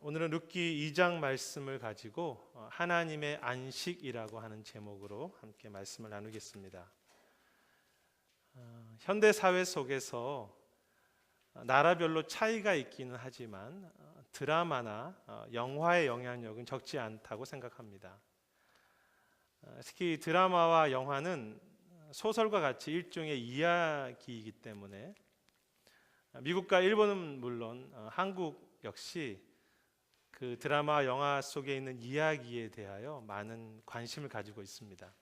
오늘은 룻기 2장 말씀을 가지고 하나님의 안식이라고 하는 제목으로 함께 말씀을 나누겠습니다. 현대 사회 속에서 나라별로 차이가 있기는 하지만 드라마나 영화의 영향력은 적지 않다고 생각합니다. 특히 드라마와 영화는 소설과 같이 일종의 이야기이기 때문에 미국과 일본은 물론 한국 역시 그 드라마, 영화 속에 있는 이야기에 대하여 많은 관심을 가지고 있습니다.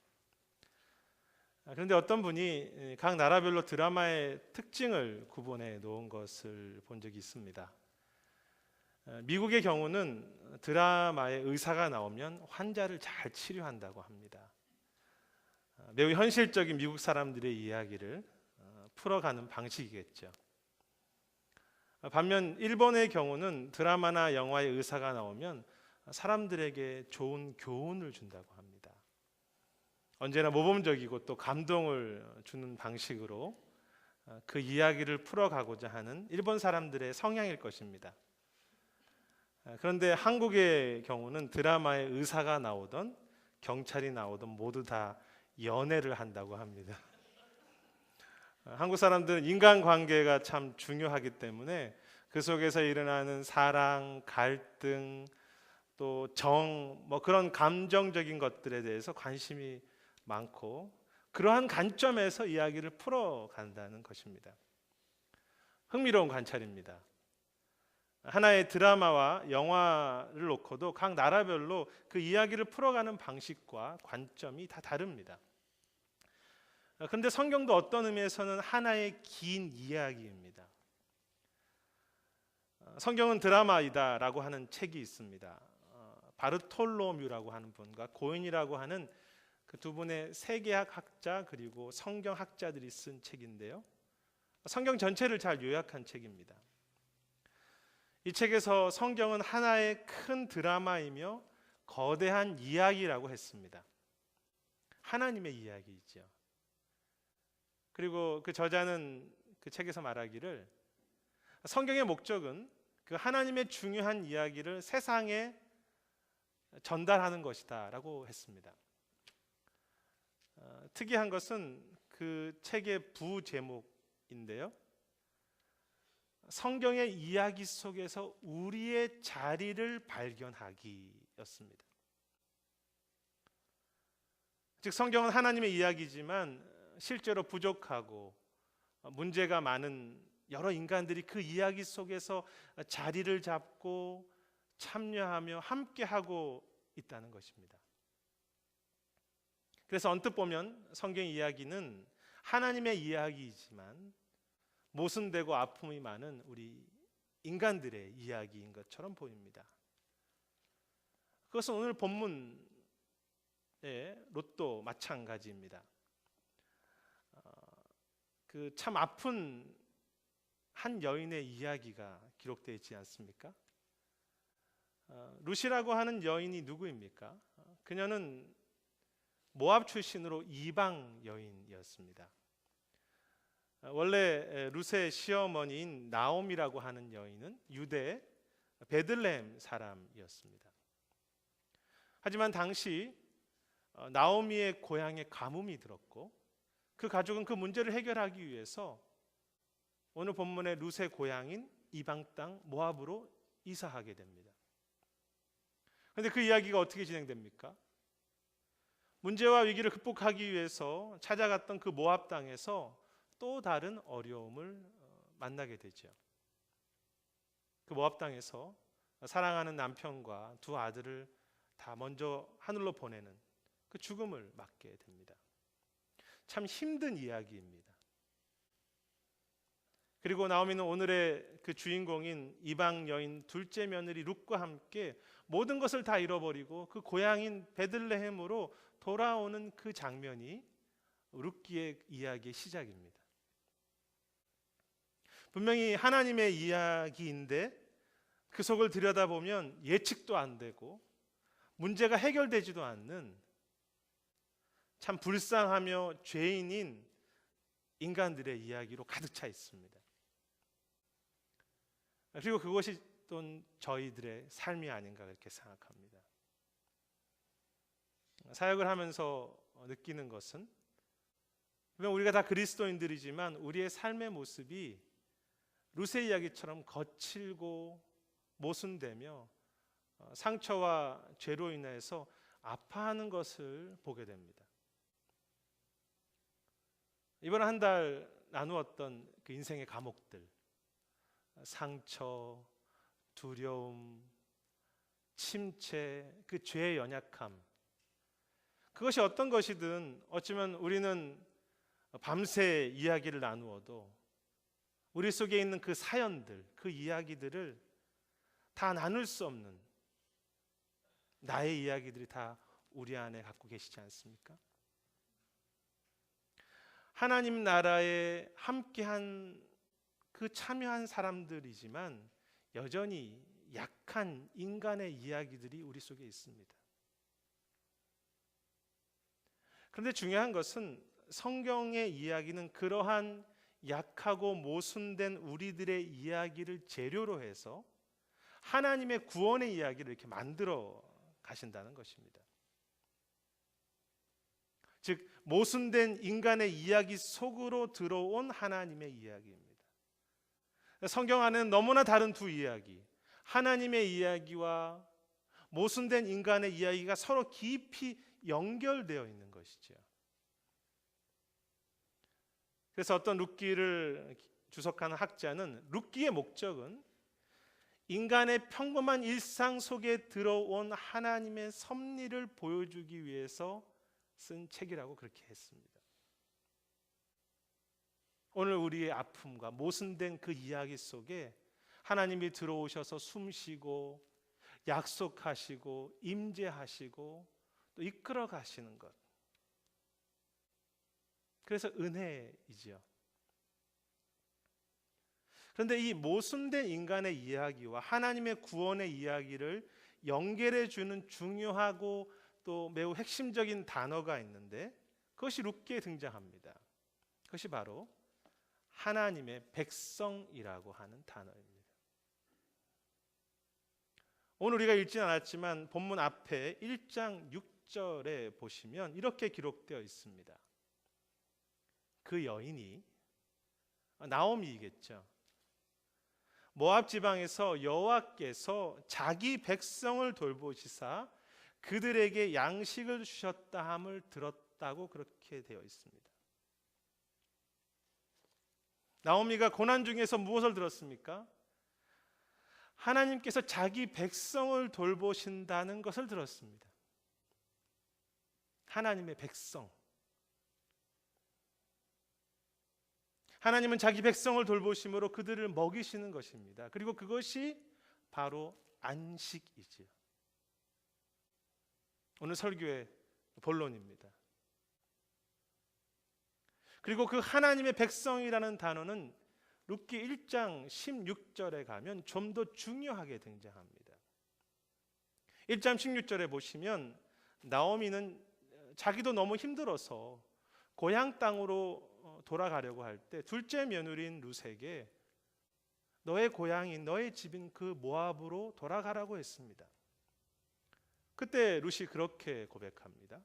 그런데 어떤 분이 각 나라별로 드라마의 특징을 구분해 놓은 것을 본 적이 있습니다. 미국의 경우는 드라마에 의사가 나오면 환자를 잘 치료한다고 합니다. 매우 현실적인 미국 사람들의 이야기를 풀어가는 방식이겠죠. 반면 일본의 경우는 드라마나 영화에 의사가 나오면 사람들에게 좋은 교훈을 준다고 합니다. 언제나 모범적이고 또 감동을 주는 방식으로 그 이야기를 풀어가고자 하는 일본 사람들의 성향일 것입니다. 그런데 한국의 경우는 드라마에 의사가 나오던 경찰이 나오던 모두 다 연애를 한다고 합니다. 한국 사람들은 인간관계가 참 중요하기 때문에 그 속에서 일어나는 사랑, 갈등, 또 정, 그런 감정적인 것들에 대해서 관심이 많고 그러한 관점에서 이야기를 풀어간다는 것입니다. 흥미로운 관찰입니다. 하나의 드라마와 영화를 놓고도 각 나라별로 그 이야기를 풀어가는 방식과 관점이 다 다릅니다. 그런데 성경도 어떤 의미에서는 하나의 긴 이야기입니다. 성경은 드라마이다라고 하는 책이 있습니다. 바르톨로뮤라고 하는 분과 고인이라고 하는 그 두 분의 세계학 학자 그리고 성경학자들이 쓴 책인데요. 성경 전체를 잘 요약한 책입니다. 이 책에서 성경은 하나의 큰 드라마이며 거대한 이야기라고 했습니다. 하나님의 이야기이죠. 그리고 그 저자는 그 책에서 말하기를 성경의 목적은 그 하나님의 중요한 이야기를 세상에 전달하는 것이다 라고 했습니다. 특이한 것은 그 책의 부제목인데요. 성경의 이야기 속에서 우리의 자리를 발견하기였습니다. 즉 성경은 하나님의 이야기지만 실제로 부족하고 문제가 많은 여러 인간들이 그 이야기 속에서 자리를 잡고 참여하며 함께하고 있다는 것입니다. 그래서 언뜻 보면 성경 이야기는 하나님의 이야기이지만 모순되고 아픔이 많은 우리 인간들의 이야기인 것처럼 보입니다. 그것은 오늘 본문의 롯도 마찬가지입니다. 그 참 아픈 한 여인의 이야기가 기록되어 있지 않습니까? 룻이라고 하는 여인이 누구입니까? 그녀는 모압 출신으로 이방 여인이었습니다. 원래 룻의 시어머니인 나옴이라고 하는 여인은 유대 베들레헴 사람이었습니다. 하지만 당시 나오미의 고향에 가뭄이 들었고 그 가족은 그 문제를 해결하기 위해서 오늘 본문의 룻의 고향인 이방 땅 모압으로 이사하게 됩니다. 그런데 그 이야기가 어떻게 진행됩니까? 문제와 위기를 극복하기 위해서 찾아갔던 그 모압 땅에서 또 다른 어려움을 만나게 되죠. 그 모압 땅에서 사랑하는 남편과 두 아들을 다 먼저 하늘로 보내는 그 죽음을 맞게 됩니다. 참 힘든 이야기입니다. 그리고 나오미는 오늘의 그 주인공인 이방 여인 둘째 며느리 룻과 함께 모든 것을 다 잃어버리고 그 고향인 베들레헴으로 돌아오는 그 장면이 룻기의 이야기의 시작입니다. 분명히 하나님의 이야기인데 그 속을 들여다보면 예측도 안 되고 문제가 해결되지도 않는 참 불쌍하며 죄인인 인간들의 이야기로 가득 차 있습니다. 그리고 그것이 또 저희들의 삶이 아닌가 그렇게 생각합니다. 사역을 하면서 느끼는 것은, 분명 우리가 다 그리스도인들이지만 우리의 삶의 모습이 룻의 이야기처럼 거칠고 모순되며 상처와 죄로 인해서 아파하는 것을 보게 됩니다. 이번 한 달 나누었던 그 인생의 과목들, 상처, 두려움, 침체, 그 죄의 연약함, 그것이 어떤 것이든 어쩌면 우리는 밤새 이야기를 나누어도 우리 속에 있는 그 사연들, 그 이야기들을 다 나눌 수 없는 나의 이야기들이 다 우리 안에 갖고 계시지 않습니까? 하나님 나라에 함께한 그 참여한 사람들이지만 여전히 약한 인간의 이야기들이 우리 속에 있습니다. 그런데 중요한 것은 성경의 이야기는 그러한 약하고 모순된 우리들의 이야기를 재료로 해서 하나님의 구원의 이야기를 이렇게 만들어 가신다는 것입니다. 즉 모순된 인간의 이야기 속으로 들어온 하나님의 이야기입니다. 성경 안에는 너무나 다른 두 이야기, 하나님의 이야기와 모순된 인간의 이야기가 서로 깊이 연결되어 있는 것이죠. 그래서 어떤 룻기를 주석하는 학자는 룻기의 목적은 인간의 평범한 일상 속에 들어온 하나님의 섭리를 보여주기 위해서 쓴 책이라고 그렇게 했습니다. 오늘 우리의 아픔과 모순된 그 이야기 속에 하나님이 들어오셔서 숨쉬고 약속하시고 임재하시고 또 이끌어 가시는 것, 그래서 은혜이지요. 그런데 이 모순된 인간의 이야기와 하나님의 구원의 이야기를 연결해 주는 중요하고 또 매우 핵심적인 단어가 있는데 그것이 룻기에 등장합니다. 그것이 바로 하나님의 백성이라고 하는 단어입니다. 오늘 우리가 읽진 않았지만 본문 앞에 1장 6절에 보시면 이렇게 기록되어 있습니다. 그 여인이 나오미이겠죠. 모압 지방에서 여호와께서 자기 백성을 돌보시사 그들에게 양식을 주셨다 함을 들었다고 그렇게 되어 있습니다. 나오미가 고난 중에서 무엇을 들었습니까? 하나님께서 자기 백성을 돌보신다는 것을 들었습니다. 하나님의 백성. 하나님은 자기 백성을 돌보심으로 그들을 먹이시는 것입니다. 그리고 그것이 바로 안식이지요. 오늘 설교의 본론입니다. 그리고 그 하나님의 백성이라는 단어는 룻기 1장 16절에 가면 좀 더 중요하게 등장합니다. 1장 16절에 보시면 나오미는 자기도 너무 힘들어서 고향 땅으로 돌아가려고 할 때 둘째 며느리인 룻에게 너의 고향인 너의 집인 그 모압으로 돌아가라고 했습니다. 그때 룻이 그렇게 고백합니다.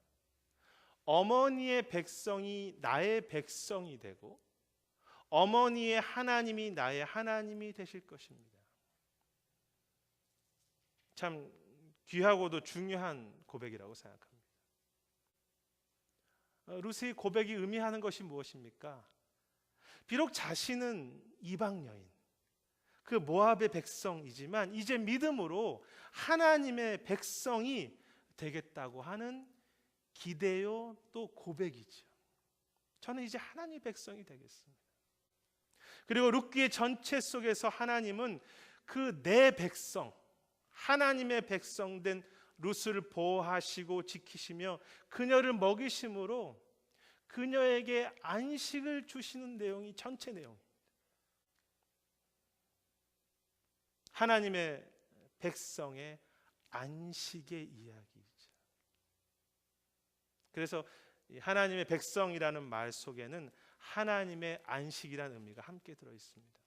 어머니의 백성이 나의 백성이 되고 어머니의 하나님이 나의 하나님이 되실 것입니다. 참 귀하고도 중요한 고백이라고 생각합니다. 룻의 고백이 의미하는 것이 무엇입니까? 비록 자신은 이방 여인, 그 모압의 백성이지만 이제 믿음으로 하나님의 백성이 되겠다고 하는 기대요 또 고백이죠. 저는 이제 하나님의 백성이 되겠습니다. 그리고 룻기의 전체 속에서 하나님은 그 내 백성, 하나님의 백성된 룻을 보호하시고 지키시며 그녀를 먹이심으로 그녀에게 안식을 주시는 내용이 전체 내용입니다. 하나님의 백성의 안식의 이야기이죠. 그래서 하나님의 백성이라는 말 속에는 하나님의 안식이라는 의미가 함께 들어 있습니다.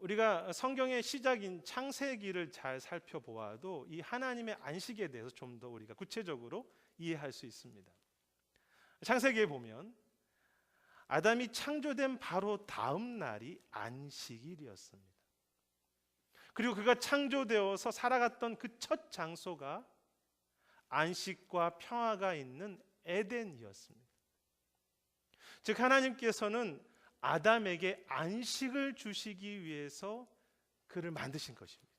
우리가 성경의 시작인 창세기를 잘 살펴보아도 이 하나님의 안식에 대해서 좀 더 우리가 구체적으로 이해할 수 있습니다. 창세기에 보면 아담이 창조된 바로 다음 날이 안식일이었습니다. 그리고 그가 창조되어서 살아갔던 그 첫 장소가 안식과 평화가 있는 에덴이었습니다. 즉 하나님께서는 아담에게 안식을 주시기 위해서 그를 만드신 것입니다.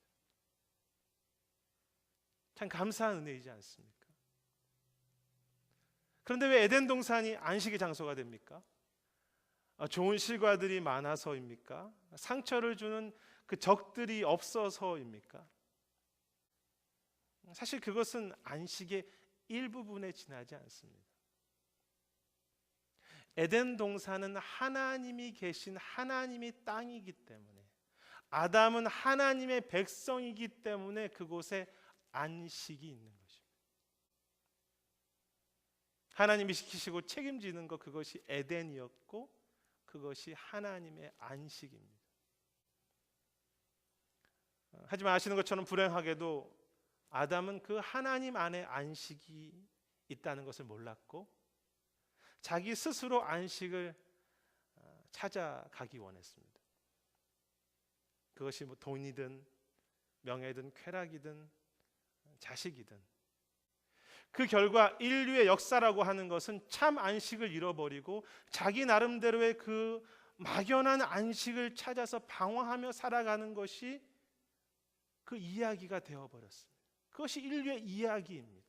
참 감사한 은혜이지 않습니까? 그런데 왜 에덴 동산이 안식의 장소가 됩니까? 좋은 실과들이 많아서입니까? 상처를 주는 그 적들이 없어서입니까? 사실 그것은 안식의 일부분에 지나지 않습니다. 에덴 동산은 하나님이 계신 하나님의 땅이기 때문에, 아담은 하나님의 백성이기 때문에 그곳에 안식이 있는 것입니다. 하나님이 시키시고 책임지는 것, 그것이 에덴이었고 그것이 하나님의 안식입니다. 하지만 아시는 것처럼 불행하게도 아담은 그 하나님 안에 안식이 있다는 것을 몰랐고 자기 스스로 안식을 찾아가기 원했습니다. 그것이 뭐 돈이든 명예든 쾌락이든 자식이든, 그 결과 인류의 역사라고 하는 것은 참 안식을 잃어버리고 자기 나름대로의 그 막연한 안식을 찾아서 방황하며 살아가는 것이 그 이야기가 되어버렸습니다. 그것이 인류의 이야기입니다.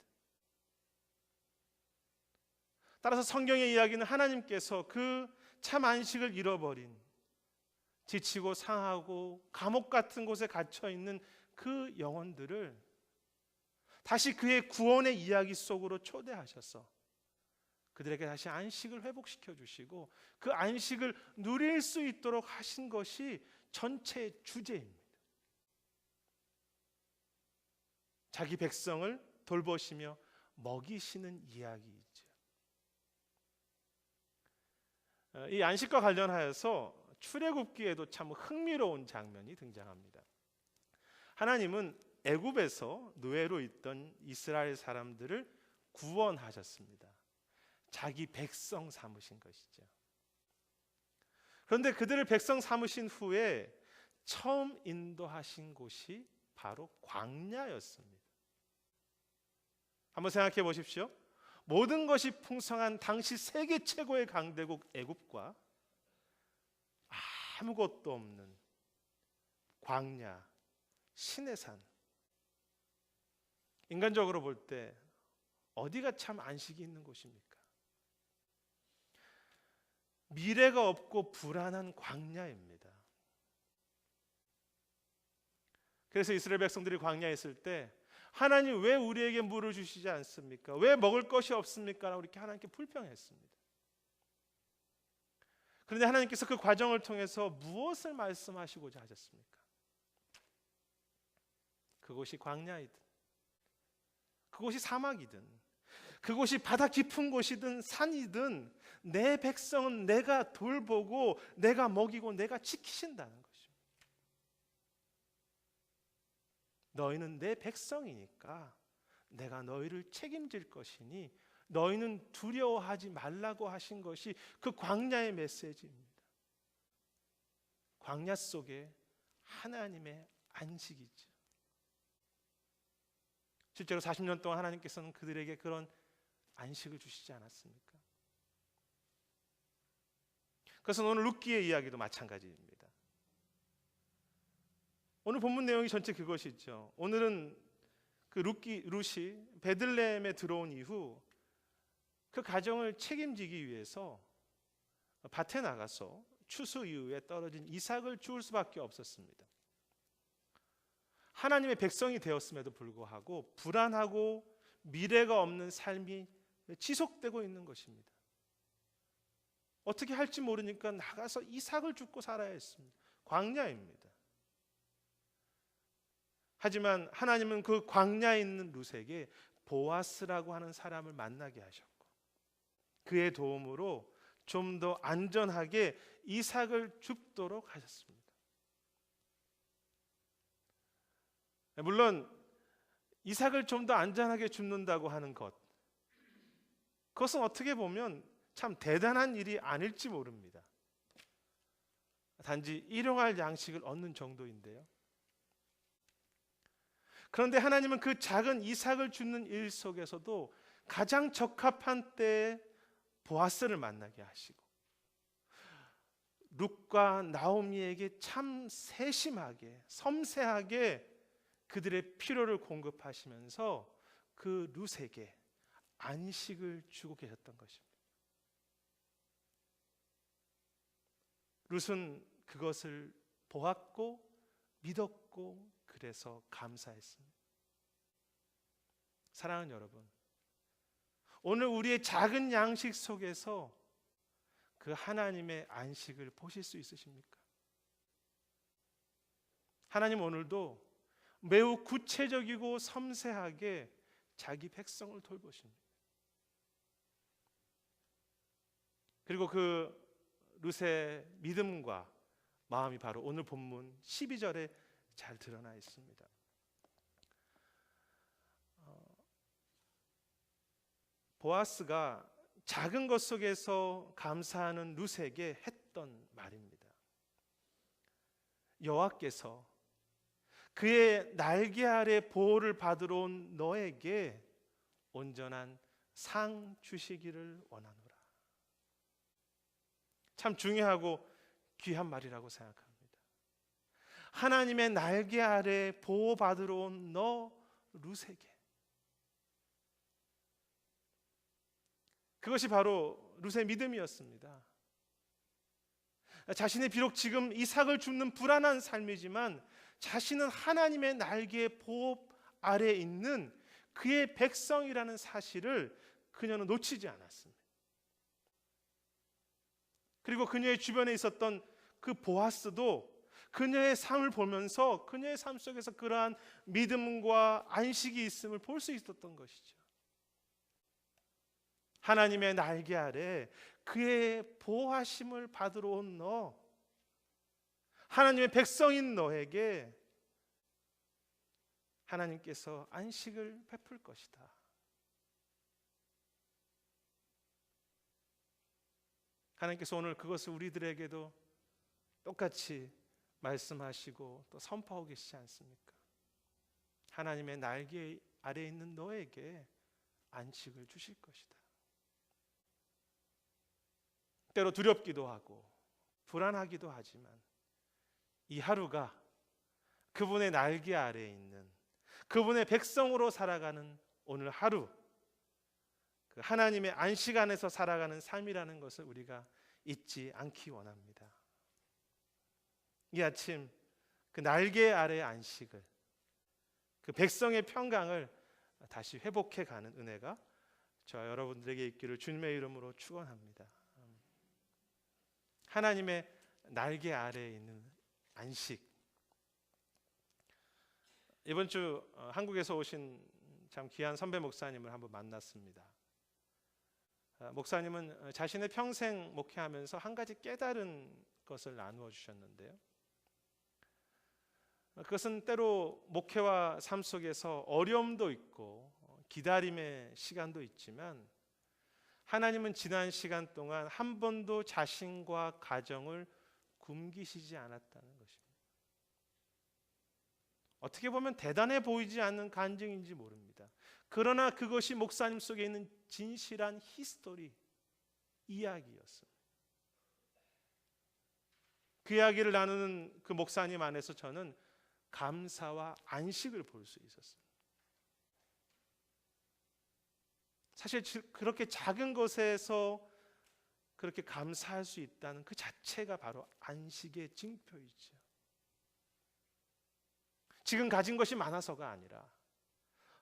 따라서 성경의 이야기는 하나님께서 그 참 안식을 잃어버린, 지치고 상하고 감옥 같은 곳에 갇혀 있는 그 영혼들을 다시 그의 구원의 이야기 속으로 초대하셔서 그들에게 다시 안식을 회복시켜 주시고 그 안식을 누릴 수 있도록 하신 것이 전체의 주제입니다. 자기 백성을 돌보시며 먹이시는 이야기이죠. 이 안식과 관련하여서 출애굽기에도 참 흥미로운 장면이 등장합니다. 하나님은 애굽에서 노예로 있던 이스라엘 사람들을 구원하셨습니다. 자기 백성 삼으신 것이죠. 그런데 그들을 백성 삼으신 후에 처음 인도하신 곳이 바로 광야였습니다. 한번 생각해 보십시오. 모든 것이 풍성한 당시 세계 최고의 강대국 애굽과 아무것도 없는 광야, 시내산. 인간적으로 볼 때 어디가 참 안식이 있는 곳입니까? 미래가 없고 불안한 광야입니다. 그래서 이스라엘 백성들이 광야에 있을 때 하나님 왜 우리에게 물을 주시지 않습니까? 왜 먹을 것이 없습니까? 라고 이렇게 하나님께 불평했습니다. 그런데 하나님께서 그 과정을 통해서 무엇을 말씀하시고자 하셨습니까? 그곳이 광야이든 그곳이 사막이든 그곳이 바다 깊은 곳이든 산이든 내 백성은 내가 돌보고 내가 먹이고 내가 지키신다는 것입니다. 너희는 내 백성이니까 내가 너희를 책임질 것이니 너희는 두려워하지 말라고 하신 것이 그 광야의 메시지입니다. 광야 속에 하나님의 안식이죠. 실제로 40년 동안 하나님께서는 그들에게 그런 안식을 주시지 않았습니까? 그래서 오늘 룻기의 이야기도 마찬가지입니다. 오늘 본문 내용이 전체 그것이죠. 오늘은 그 룻이 베들레헴에 들어온 이후 그 가정을 책임지기 위해서 밭에 나가서 추수 이후에 떨어진 이삭을 주울 수밖에 없었습니다. 하나님의 백성이 되었음에도 불구하고 불안하고 미래가 없는 삶이 지속되고 있는 것입니다. 어떻게 할지 모르니까 나가서 이삭을 줍고 살아야 했습니다. 광야입니다. 하지만 하나님은 그 광야에 있는 룻에게 보아스라고 하는 사람을 만나게 하셨고 그의 도움으로 좀 더 안전하게 이삭을 줍도록 하셨습니다. 물론 이삭을 좀 더 안전하게 죽는다고 하는 것, 그것은 어떻게 보면 참 대단한 일이 아닐지 모릅니다. 단지 일용할 양식을 얻는 정도인데요. 그런데 하나님은 그 작은 이삭을 주는 일 속에서도 가장 적합한 때에 보아스를 만나게 하시고 룻과 나오미에게 참 세심하게 섬세하게 그들의 필요를 공급하시면서 그 룻에게 안식을 주고 계셨던 것입니다. 룻은 그것을 보았고 믿었고 그래서 감사했습니다. 사랑하는 여러분, 오늘 우리의 작은 양식 속에서 그 하나님의 안식을 보실 수 있으십니까? 하나님 오늘도 매우 구체적이고 섬세하게 자기 백성을 돌보십니다. 그리고 그 룻의 믿음과 마음이 바로 오늘 본문 12절에 잘 드러나 있습니다. 보아스가 작은 것 속에서 감사하는 룻에게 했던 말입니다. 여호와께서 그의 날개 아래 보호를 받으러 온 너에게 온전한 상 주시기를 원하노라. 참 중요하고 귀한 말이라고 생각합니다. 하나님의 날개 아래 보호받으러 온 너 룻에게, 그것이 바로 룻의 믿음이었습니다. 자신이 비록 지금 이삭을 줍는 불안한 삶이지만 자신은 하나님의 날개의 보호 아래에 있는 그의 백성이라는 사실을 그녀는 놓치지 않았습니다. 그리고 그녀의 주변에 있었던 그 보아스도 그녀의 삶을 보면서 그녀의 삶 속에서 그러한 믿음과 안식이 있음을 볼 수 있었던 것이죠. 하나님의 날개 아래 그의 보호하심을 받으러 온 너, 하나님의 백성인 너에게 하나님께서 안식을 베풀 것이다. 하나님께서 오늘 그것을 우리들에게도 똑같이 말씀하시고 또 선포하고 계시지 않습니까? 하나님의 날개 아래에 있는 너에게 안식을 주실 것이다. 때로 두렵기도 하고 불안하기도 하지만 이 하루가 그분의 날개 아래에 있는 그분의 백성으로 살아가는 오늘 하루, 그 하나님의 안식 안에서 살아가는 삶이라는 것을 우리가 잊지 않기 원합니다. 이 아침 그 날개 아래의 안식을, 그 백성의 평강을 다시 회복해 가는 은혜가 저와 여러분들에게 있기를 주님의 이름으로 축원합니다. 하나님의 날개 아래에 있는 안식. 이번 주 한국에서 오신 참 귀한 선배 목사님을 한번 만났습니다. 목사님은 자신의 평생 목회하면서 한 가지 깨달은 것을 나누어 주셨는데요. 그것은 때로 목회와 삶 속에서 어려움도 있고 기다림의 시간도 있지만 하나님은 지난 시간 동안 한 번도 자신과 가정을 굶기시지 않았다는 것입니다. 어떻게 보면 대단해 보이지 않는 간증인지 모릅니다. 그러나 그것이 목사님 속에 있는 진실한 히스토리, 이야기였습니다. 그 이야기를 나누는 그 목사님 안에서 저는 감사와 안식을 볼 수 있었습니다. 사실 그렇게 작은 것에서 그렇게 감사할 수 있다는 그 자체가 바로 안식의 징표이죠. 지금 가진 것이 많아서가 아니라,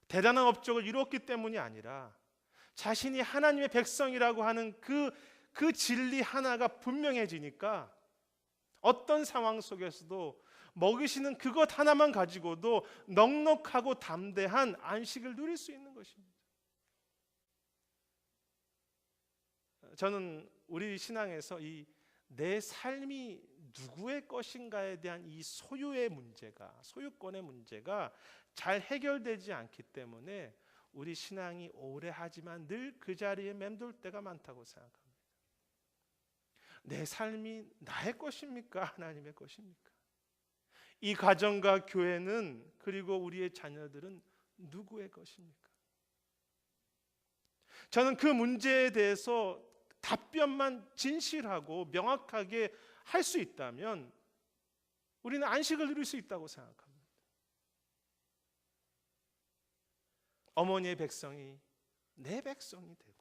대단한 업적을 이루었기 때문이 아니라 자신이 하나님의 백성이라고 하는 그 진리 하나가 분명해지니까 어떤 상황 속에서도 먹이시는 그것 하나만 가지고도 넉넉하고 담대한 안식을 누릴 수 있는 것입니다. 저는 우리 신앙에서 이 내 삶이 누구의 것인가에 대한 이 소유의 문제가, 소유권의 문제가 잘 해결되지 않기 때문에 우리 신앙이 오래 하지만 늘 그 자리에 맴돌 때가 많다고 생각합니다. 내 삶이 나의 것입니까? 하나님의 것입니까? 이 가정과 교회는, 그리고 우리의 자녀들은 누구의 것입니까? 저는 그 문제에 대해서 답변만 진실하고 명확하게 할 수 있다면 우리는 안식을 누릴 수 있다고 생각합니다. 어머니의 백성이 내 백성이 되고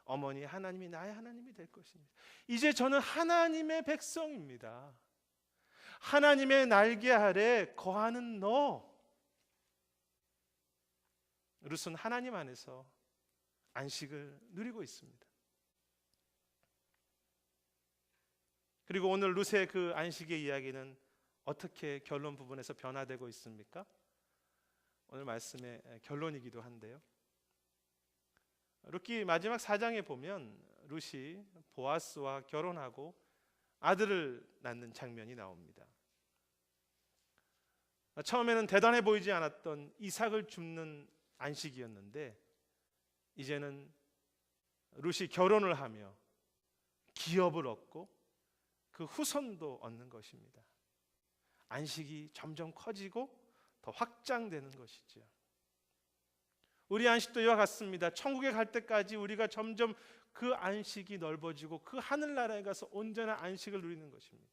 어머니의 하나님이 나의 하나님이 될 것입니다. 이제 저는 하나님의 백성입니다. 하나님의 날개 아래 거하는 너. 룻은 하나님 안에서 안식을 누리고 있습니다. 그리고 오늘 룻의 그 안식의 이야기는 어떻게 결론 부분에서 변화되고 있습니까? 오늘 말씀의 결론이기도 한데요. 룻기 마지막 4장에 보면 룻이 보아스와 결혼하고 아들을 낳는 장면이 나옵니다. 처음에는 대단해 보이지 않았던 이삭을 줍는 안식이었는데 이제는 룻이 결혼을 하며 기업을 얻고 그 후손도 얻는 것입니다. 안식이 점점 커지고 더 확장되는 것이죠. 우리 안식도 이와 같습니다. 천국에 갈 때까지 우리가 점점 그 안식이 넓어지고 그 하늘나라에 가서 온전한 안식을 누리는 것입니다.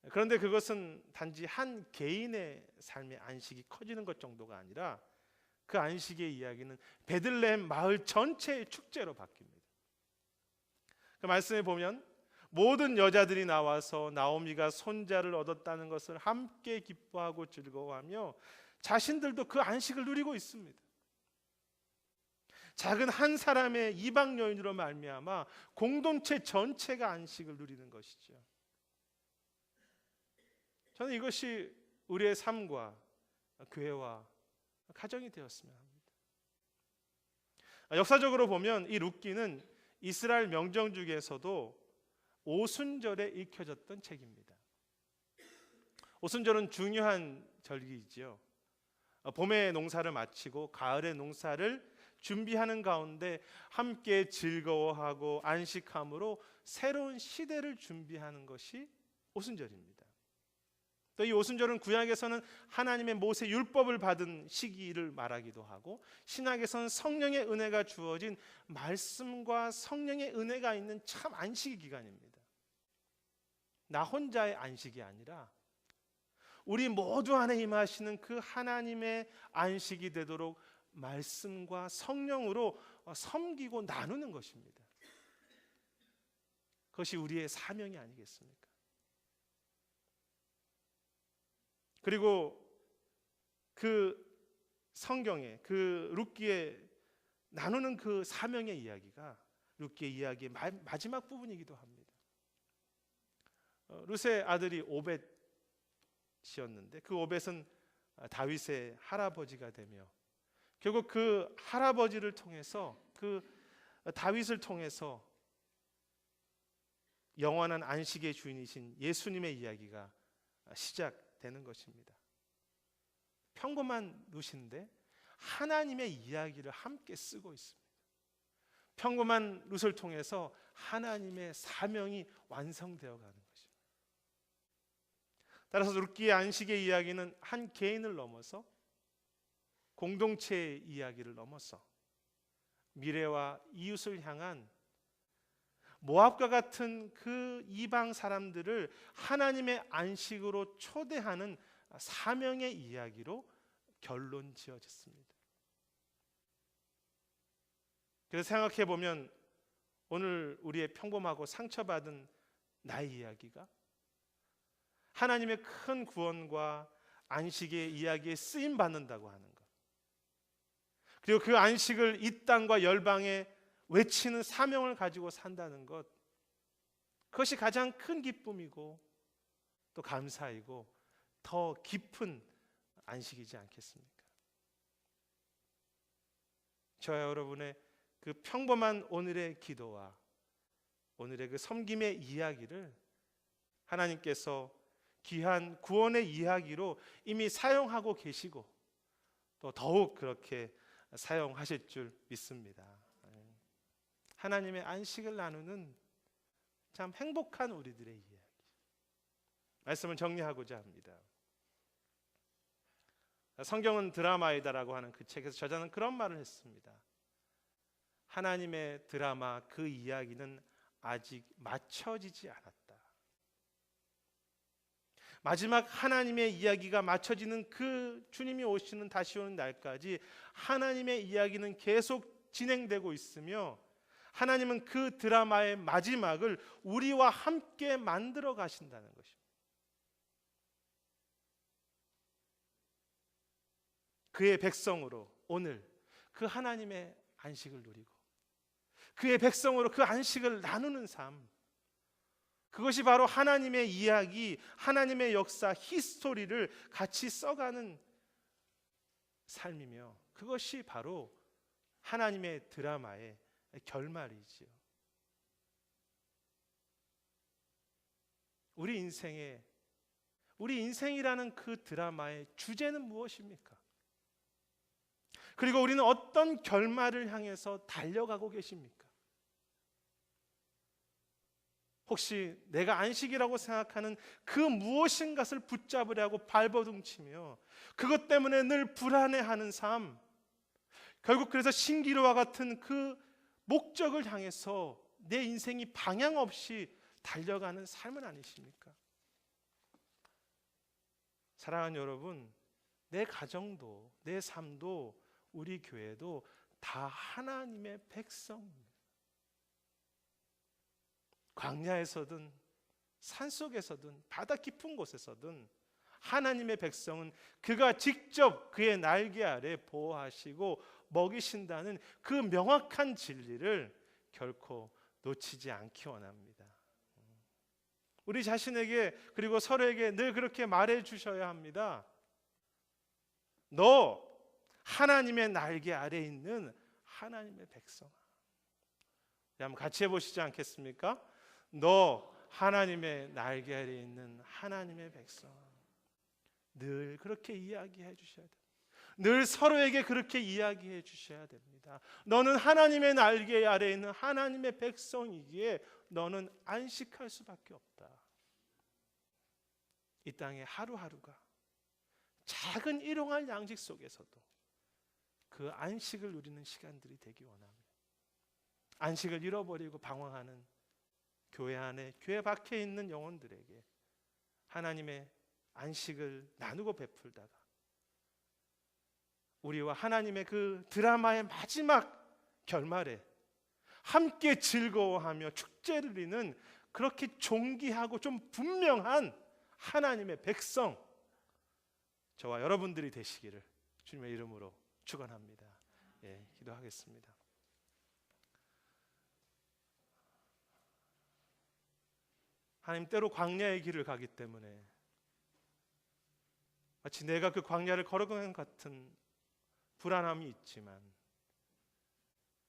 그런데 그것은 단지 한 개인의 삶의 안식이 커지는 것 정도가 아니라 그 안식의 이야기는 베들레헴 마을 전체의 축제로 바뀝니다. 그 말씀에 보면 모든 여자들이 나와서 나오미가 손자를 얻었다는 것을 함께 기뻐하고 즐거워하며 자신들도 그 안식을 누리고 있습니다. 작은 한 사람의 이방 여인으로 말미암아 공동체 전체가 안식을 누리는 것이죠. 저는 이것이 우리의 삶과 교회와 가정이 되었으면 합니다. 역사적으로 보면 이 룻기는 이스라엘 명정 중에서도 오순절에 읽혀졌던 책입니다. 오순절은 중요한 절기이지요. 봄에 농사를 마치고 가을에 농사를 준비하는 가운데 함께 즐거워하고 안식함으로 새로운 시대를 준비하는 것이 오순절입니다. 또 이 오순절은 구약에서는 하나님의 모세 율법을 받은 시기를 말하기도 하고 신약에서는 성령의 은혜가 주어진 말씀과 성령의 은혜가 있는 참 안식의 기간입니다. 나 혼자의 안식이 아니라 우리 모두 안에 임하시는 그 하나님의 안식이 되도록 말씀과 성령으로 섬기고 나누는 것입니다. 그것이 우리의 사명이 아니겠습니까? 그리고 그 성경에 그 룻기에 나누는 그 사명의 이야기가 룻기의 이야기의 마지막 부분이기도 합니다. 룻의 아들이 오벳이었는데 그 오벳은 다윗의 할아버지가 되며 결국 그 할아버지를 통해서 그 다윗을 통해서 영원한 안식의 주인이신 예수님의 이야기가 시작되는 것입니다. 평범한 룻인데 하나님의 이야기를 함께 쓰고 있습니다. 평범한 룻을 통해서 하나님의 사명이 완성되어 가는 것입니다. 따라서 룻기의 안식의 이야기는 한 개인을 넘어서 공동체의 이야기를 넘어서 미래와 이웃을 향한 모압과 같은 그 이방 사람들을 하나님의 안식으로 초대하는 사명의 이야기로 결론 지어졌습니다. 그래서 생각해 보면 오늘 우리의 평범하고 상처받은 나의 이야기가 하나님의 큰 구원과 안식의 이야기에 쓰임 받는다고 하는 것, 그리고 그 안식을 이 땅과 열방에 외치는 사명을 가지고 산다는 것, 그것이 가장 큰 기쁨이고 또 감사이고 더 깊은 안식이지 않겠습니까? 저와 여러분의 그 평범한 오늘의 기도와 오늘의 그 섬김의 이야기를 하나님께서 귀한 구원의 이야기로 이미 사용하고 계시고 또 더욱 그렇게 사용하실 줄 믿습니다. 하나님의 안식을 나누는 참 행복한 우리들의 이야기. 말씀을 정리하고자 합니다. 성경은 드라마이다라고 하는 그 책에서 저자는 그런 말을 했습니다. 하나님의 드라마 그 이야기는 아직 맞춰지지 않았다. 마지막 하나님의 이야기가 맞춰지는 그 주님이 오시는 다시 오는 날까지 하나님의 이야기는 계속 진행되고 있으며 하나님은 그 드라마의 마지막을 우리와 함께 만들어 가신다는 것입니다. 그의 백성으로 오늘 그 하나님의 안식을 누리고 그의 백성으로 그 안식을 나누는 삶, 그것이 바로 하나님의 이야기, 하나님의 역사, 히스토리를 같이 써가는 삶이며 그것이 바로 하나님의 드라마의 결말이지요. 우리 인생이라는 그 드라마의 주제는 무엇입니까? 그리고 우리는 어떤 결말을 향해서 달려가고 계십니까? 혹시 내가 안식이라고 생각하는 그 무엇인가를 붙잡으려고 발버둥치며 그것 때문에 늘 불안해하는 삶, 결국 그래서 신기루와 같은 그 목적을 향해서 내 인생이 방향 없이 달려가는 삶은 아니십니까? 사랑하는 여러분, 내 가정도 내 삶도 우리 교회도 다 하나님의 백성입니다. 광야에서든 산속에서든 바다 깊은 곳에서든 하나님의 백성은 그가 직접 그의 날개 아래 보호하시고 먹이신다는 그 명확한 진리를 결코 놓치지 않기 원합니다. 우리 자신에게 그리고 서로에게 늘 그렇게 말해 주셔야 합니다. 너 하나님의 날개 아래 있는 하나님의 백성아. 한번 같이 해보시지 않겠습니까? 너 하나님의 날개 아래 있는 하나님의 백성아. 늘 그렇게 이야기해 주셔야 됩니다. 늘 서로에게 그렇게 이야기해 주셔야 됩니다. 너는 하나님의 날개 아래 있는 하나님의 백성이기에 너는 안식할 수밖에 없다. 이 땅의 하루하루가 작은 일용할 양식 속에서도 그 안식을 누리는 시간들이 되기 원합니다. 안식을 잃어버리고 방황하는 교회 안에, 교회 밖에 있는 영혼들에게 하나님의 안식을 나누고 베풀다가 우리와 하나님의 그 드라마의 마지막 결말에 함께 즐거워하며 축제를 누리는 그렇게 존귀하고 좀 분명한 하나님의 백성, 저와 여러분들이 되시기를 주님의 이름으로 축원합니다. 기도하겠습니다. 하나님, 때로 광야의 길을 가기 때문에 마치 내가 그 광야를 걸어가는 것 같은 불안함이 있지만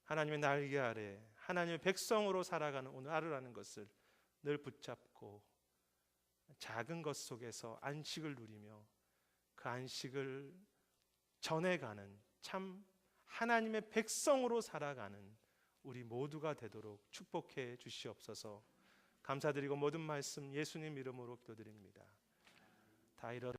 하나님의 날개 아래 하나님의 백성으로 살아가는 오늘 하루라는 것을 늘 붙잡고 작은 것 속에서 안식을 누리며 그 안식을 전해가는 참 하나님의 백성으로 살아가는 우리 모두가 되도록 축복해 주시옵소서. 감사드리고 모든 말씀 예수님 이름으로 기도드립니다. 다 이뤄